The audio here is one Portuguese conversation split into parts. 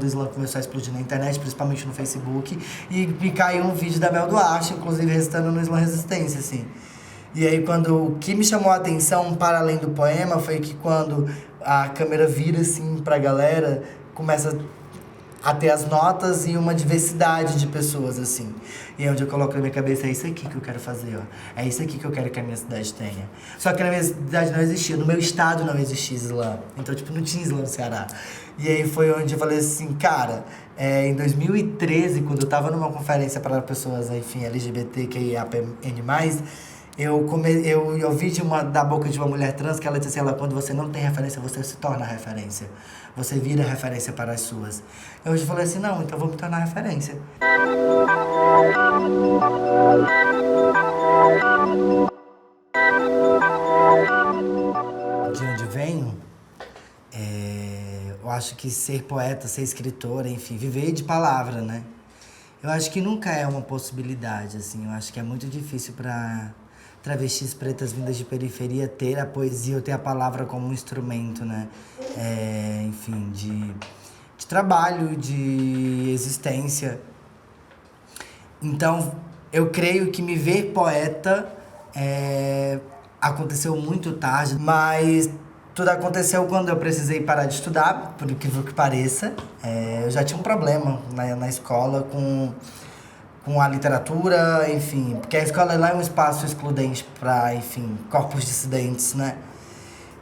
quando o slam começou a explodir na internet, principalmente no Facebook, e me caiu um vídeo da Mel Duarte, inclusive recitando no Slam Resistência, assim. E aí, o que me chamou a atenção, para além do poema, foi que quando a câmera vira, assim, pra galera, começa a ter as notas e uma diversidade de pessoas, assim. E onde eu coloco na minha cabeça, é isso aqui que eu quero fazer, ó. É isso aqui que eu quero que a minha cidade tenha. Só que na minha cidade não existia, no meu estado não existia slam. Então, tipo, não tinha slam no Ceará. E aí foi onde eu falei assim, cara, em 2013, quando eu tava numa conferência para pessoas, enfim, LGBTQIAPN+, eu ouvi da boca de uma mulher trans que ela disse assim, quando você não tem referência, você se torna referência. Você vira referência para as suas. Eu hoje falei assim, não, então vou me tornar referência. De onde venho, eu acho que ser poeta, ser escritora, enfim, viver de palavra, né? Eu acho que nunca é uma possibilidade, assim. Eu acho que é muito difícil para travestis pretas vindas de periferia ter a poesia ou ter a palavra como um instrumento, né? Enfim, de trabalho, de existência. Então, eu creio que me ver poeta aconteceu muito tarde, mas tudo aconteceu quando eu precisei parar de estudar, por incrível que pareça. Eu já tinha um problema na escola com a literatura, enfim, porque a escola lá é um espaço excludente para, enfim, corpos dissidentes, né?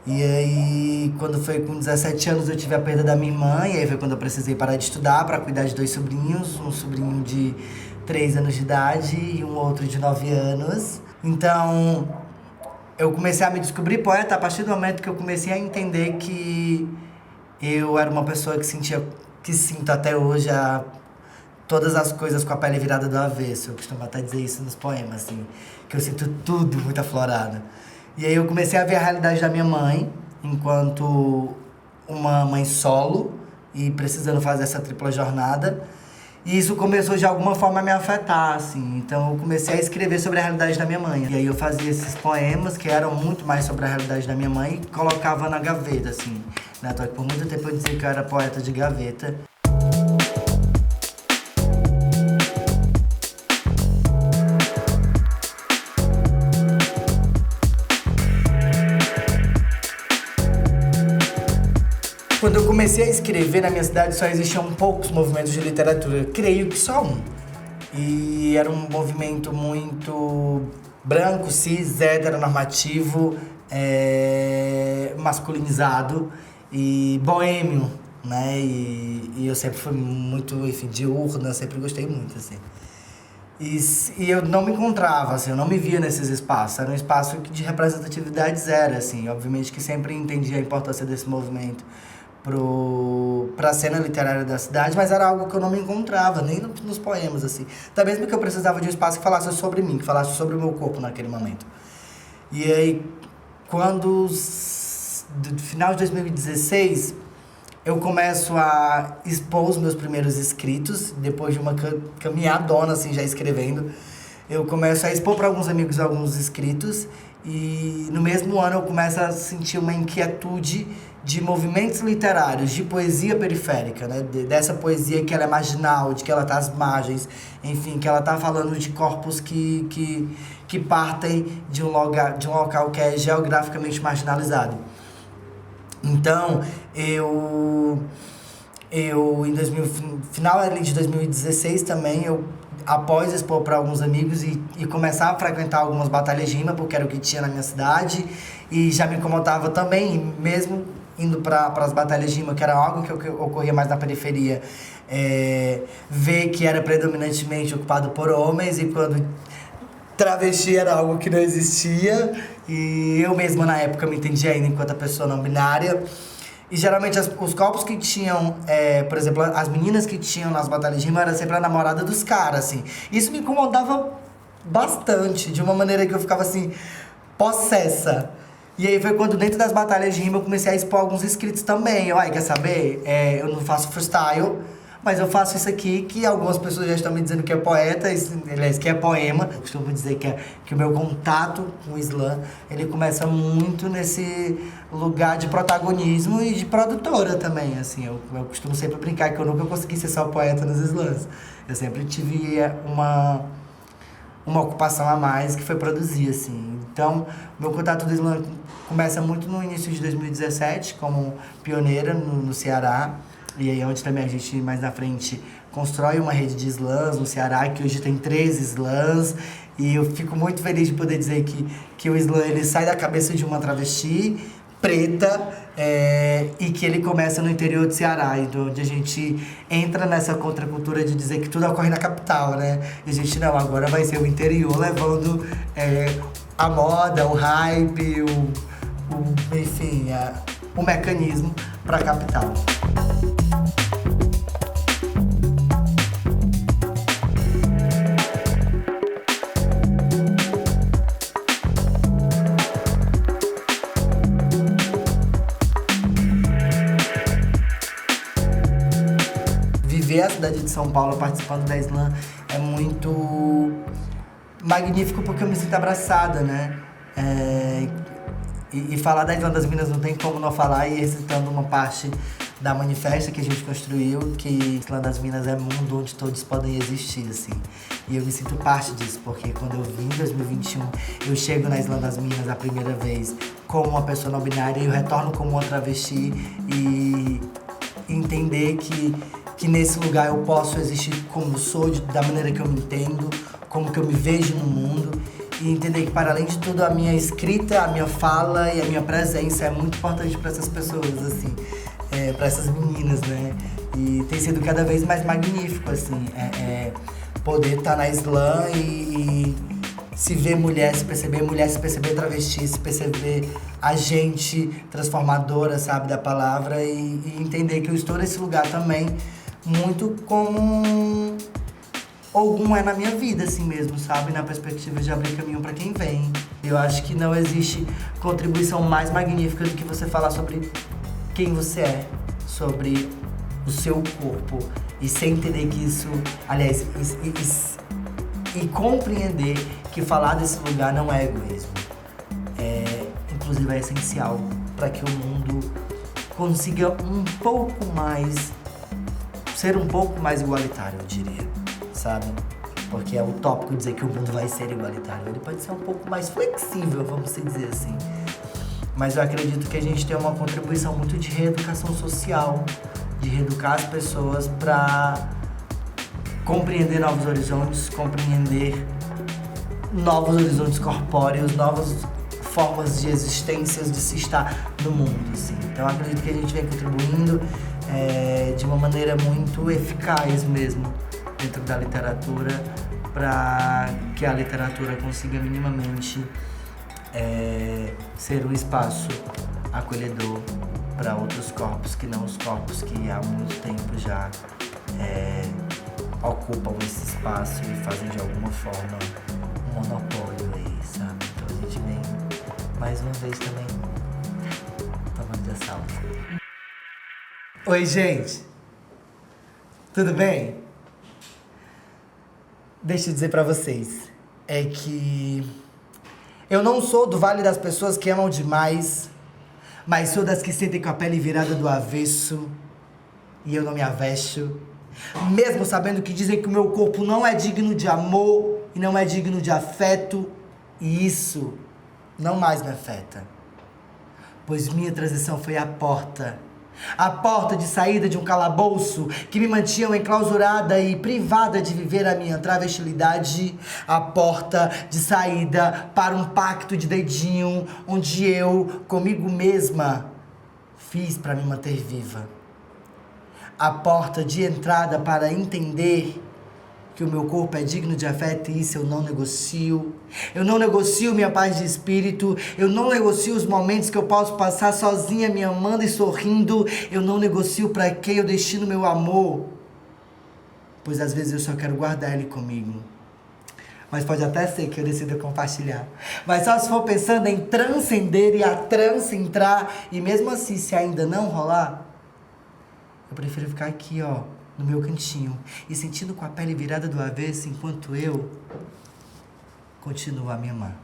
E aí, quando foi com 17 anos, eu tive a perda da minha irmã, e aí foi quando eu precisei parar de estudar para cuidar de 2 sobrinhos, um sobrinho de 3 anos de idade e um outro de 9 anos. Então, eu comecei a me descobrir poeta a partir do momento que eu comecei a entender que eu era uma pessoa que sinto até hoje todas as coisas com a pele virada do avesso. Eu costumo até dizer isso nos poemas, assim, que eu sinto tudo muito aflorado. E aí eu comecei a ver a realidade da minha mãe, enquanto uma mãe solo e precisando fazer essa tripla jornada. E isso começou de alguma forma a me afetar, assim. Então eu comecei a escrever sobre a realidade da minha mãe. E aí eu fazia esses poemas que eram muito mais sobre a realidade da minha mãe e colocava na gaveta, assim. Né? Então, por muito tempo eu dizia que eu era poeta de gaveta. Quando eu comecei a escrever, na minha cidade só existiam poucos movimentos de literatura. Creio que só um. E era um movimento muito branco, cis, heteronormativo, masculinizado e boêmio, né? E eu sempre fui muito, enfim, diurna, sempre gostei muito, assim. E eu não me encontrava, assim, eu não me via nesses espaços. Era um espaço de representatividade zero, assim. Obviamente que sempre entendi a importância desse movimento pra cena literária da cidade, mas era algo que eu não me encontrava, nem nos poemas, assim. Até mesmo que eu precisava de um espaço que falasse sobre mim, que falasse sobre o meu corpo naquele momento. E aí, do final de 2016, eu começo a expor os meus primeiros escritos, depois de uma caminhadona, assim, já escrevendo. Eu começo a expor para alguns amigos alguns escritos, e no mesmo ano eu começo a sentir uma inquietude de movimentos literários, de poesia periférica, né? Dessa poesia que ela é marginal, de que ela tá às margens, enfim, que ela tá falando de corpos que partem de um local que é geograficamente marginalizado. Então, final ali de 2016 também, após expor para alguns amigos e começar a frequentar algumas batalhas de rima, porque era o que tinha na minha cidade, e já me incomodava também, mesmo indo para as batalhas de rima, que era algo que ocorria mais na periferia, ver que era predominantemente ocupado por homens, e quando travesti era algo que não existia, e eu mesma na época me entendia ainda enquanto a pessoa não binária. E geralmente os corpos que tinham, por exemplo, as meninas que tinham nas batalhas de rima era sempre a namorada dos caras, assim. Isso me incomodava bastante, de uma maneira que eu ficava assim, possessa. E aí foi quando dentro das batalhas de rima eu comecei a expor alguns escritos também. Quer saber? Eu não faço freestyle, Mas eu faço isso aqui, que algumas pessoas já estão me dizendo que é poeta, aliás, que é poema. Eu costumo dizer que o meu contato com o slam, ele começa muito nesse lugar de protagonismo e de produtora também, assim. Eu costumo sempre brincar que eu nunca consegui ser só poeta nos slams. Eu sempre tive uma ocupação a mais, que foi produzir, assim. Então, meu contato do slam começa muito no início de 2017, como pioneira no Ceará. E aí, onde também a gente, mais na frente, constrói uma rede de slams no Ceará, que hoje tem 13 slams. E eu fico muito feliz de poder dizer que o slam, ele sai da cabeça de uma travesti preta, e que ele começa no interior do Ceará, então, onde a gente entra nessa contracultura de dizer que tudo ocorre na capital, né? E a gente, não, agora vai ser o interior levando a moda, o hype, enfim, o mecanismo para a capital. Ver a cidade de São Paulo participando da Slam é muito magnífico, porque eu me sinto abraçada, né? E falar da Slam das Minas não tem como não falar, e recitando uma parte da manifesta que a gente construiu, que Slam das Minas é mundo onde todos podem existir, assim. E eu me sinto parte disso, porque quando eu vim em 2021, eu chego na Slam das Minas a primeira vez como uma pessoa não binária, e eu retorno como uma travesti, e entender que nesse lugar eu posso existir como sou, da maneira que eu me entendo, como que eu me vejo no mundo. E entender que, para além de tudo, a minha escrita, a minha fala e a minha presença é muito importante para essas pessoas, assim, para essas meninas, né? E tem sido cada vez mais magnífico, assim, poder estar na Slam e se ver mulher, se perceber travesti, se perceber agente transformadora, sabe, da palavra, e entender que eu estou nesse lugar também muito como algum na minha vida, assim mesmo, sabe? Na perspectiva de abrir caminho pra quem vem. Eu acho que não existe contribuição mais magnífica do que você falar sobre quem você é, sobre o seu corpo, e sem entender que isso, aliás, e compreender que falar desse lugar não é egoísmo. Inclusive é essencial para que o mundo consiga ser um pouco mais igualitário, eu diria, sabe? Porque é utópico dizer que o mundo vai ser igualitário. Ele pode ser um pouco mais flexível, vamos dizer assim. Mas eu acredito que a gente tem uma contribuição muito de reeducação social, de reeducar as pessoas para compreender novos horizontes, compreender novos horizontes corpóreos, novas formas de existências, de se estar no mundo, assim. Então eu acredito que a gente vem contribuindo de uma maneira muito eficaz mesmo dentro da literatura, para que a literatura consiga minimamente ser um espaço acolhedor para outros corpos que não os corpos que há muito tempo já ocupam esse espaço e fazem de alguma forma um monopólio aí, sabe? Então a gente vem mais uma vez também tomando de assalto. Oi, gente! Tudo bem? Deixa eu dizer pra vocês, que eu não sou do vale das pessoas que amam demais, mas sou das que sentem com a pele virada do avesso, e eu não me avesto, mesmo sabendo que dizem que o meu corpo não é digno de amor e não é digno de afeto, e isso não mais me afeta, pois minha transição foi a porta de saída de um calabouço que me mantinham enclausurada e privada de viver a minha travestilidade, a porta de saída para um pacto de dedinho onde eu, comigo mesma, fiz para me manter viva, a porta de entrada para entender que o meu corpo é digno de afeto, e isso eu não negocio. Eu não negocio minha paz de espírito, eu não negocio os momentos que eu posso passar sozinha me amando e sorrindo, eu não negocio para quem eu destino meu amor, pois às vezes eu só quero guardar ele comigo. Mas pode até ser que eu decida compartilhar. Mas só se for pensando em transcender e a trans entrar, e mesmo assim, se ainda não rolar, eu prefiro ficar aqui, ó, no meu cantinho e sentindo com a pele virada do avesso enquanto eu continuo a me amar.